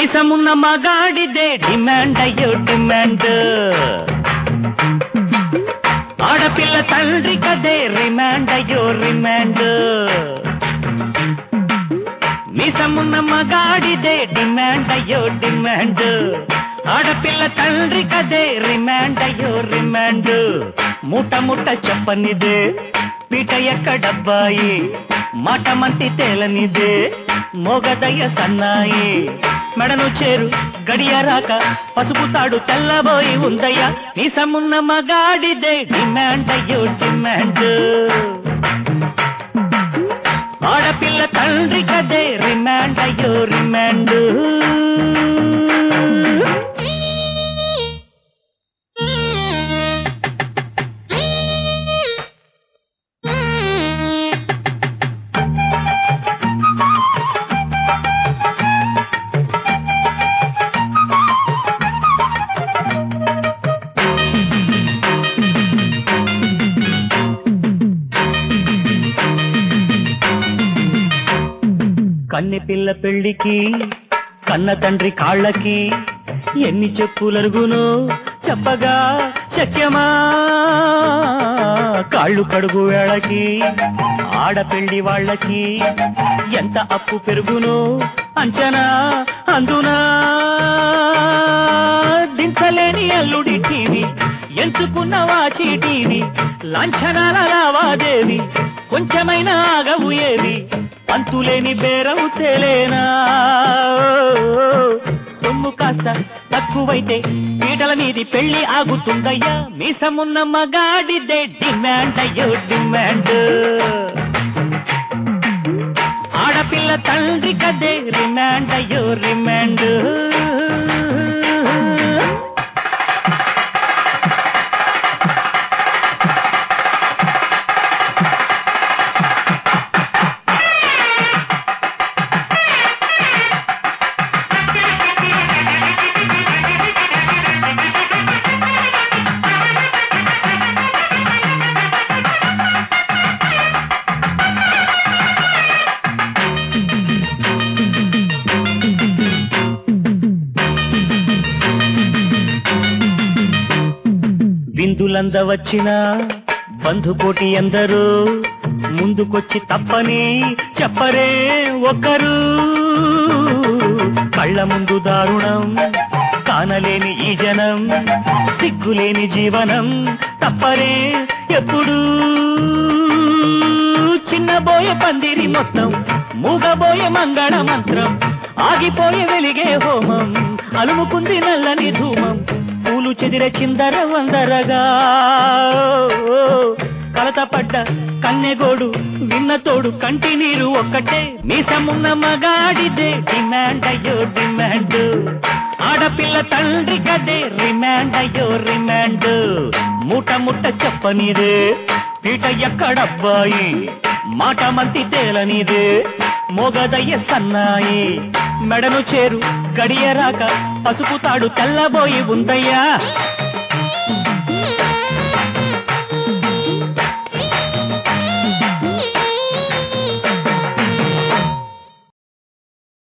మీసమున్న మగాడిదే demand అయ్యో demand, ఆడపిల్ల తండ్రి కదే రిమాండ్ అయ్యో రిమాండ్. మీసమున్న మగాడిదే డిమాండ్ అయ్యో డిమాండ్, ఆడపిల్ల తండ్రి కదే రిమాండ్ అయ్యో రిమాండ్. ముట ముట చెప్పనిదే పీట ఎక్కడబ్బాయి, మాట మంతి తేలనిదే మోగదయ్య సన్నాయి. మెడను చేరు గడియరాక పసుపు తాడు తెల్లబోయి ఉందయ్యా, మీసమున్న మగాడిదే డిమాండ్ అయ్యో డిమాండ్, ఆడపిల్ల తండ్రి కదే రిమాండ్ అయ్యో రిమాండ్. కన్నె పిల్ల పెళ్లికి కన్న తండ్రి కాళ్ళకి ఎన్ని చెప్పులరుగునో చెప్పగా శక్యమా, కాళ్ళు కడుగు వేళకి ఆడపెళ్లి వాళ్ళకి ఎంత అప్పు పెరుగునో అంచనా అందునా. దించలేని అల్లుడి టీవీ ఎంచుకున్న వాచి టీవీ, లాంఛనాల లావాదేవి కొంచెమైనా ఆగవు ఏవి, అంతులేని బేరం తేలేనా. సొమ్ము కాస్త తక్కువైతే పీటల మీది పెళ్లి ఆగుతుందయ్యా, మీసమున్న మగాడిదే డిమాండ్ అయ్యో డిమాండ్, ఆడపిల్ల తండ్రి కదే రిమాండ్ అయ్యో రిమాండ్. విందులంద వచ్చిన బంధుకోటి ఎందరూ ముందుకొచ్చి తప్పని చెప్పరే ఒక్కరు, కళ్ళ ముందు దారుణం కానలేని ఈ జనం, సిగ్గులేని జీవనం తప్పరే ఎప్పుడు. చిన్నబోయే పందిరి మొత్తం మూగబోయే మంగళ మంత్రం, ఆగిపోయే వెలిగే హోమం అలుముకుంది నల్లని ధూమం, పూలు చెదిరే చిందర వందరగా కలతపడ్డ కన్నెగోడు విన్న తోడు కంటి నీరు ఒక్కటే, మీసమున్న మగాడిదే డిమాండ్ అయ్యో డిమాండ్, ఆడపిల్ల తండ్రి కదే రిమాండ్ అయ్యో రిమాండ్. మూట ముట్ట చెప్పనిదే పీట ఎక్కడబ్బాయి, మాట మంతి తేలనిదే మోగదయ్య సన్నాయి. మెడను చేరు గడియరాక పసుపు తాడు తెల్లబోయి ఉందయ్యా.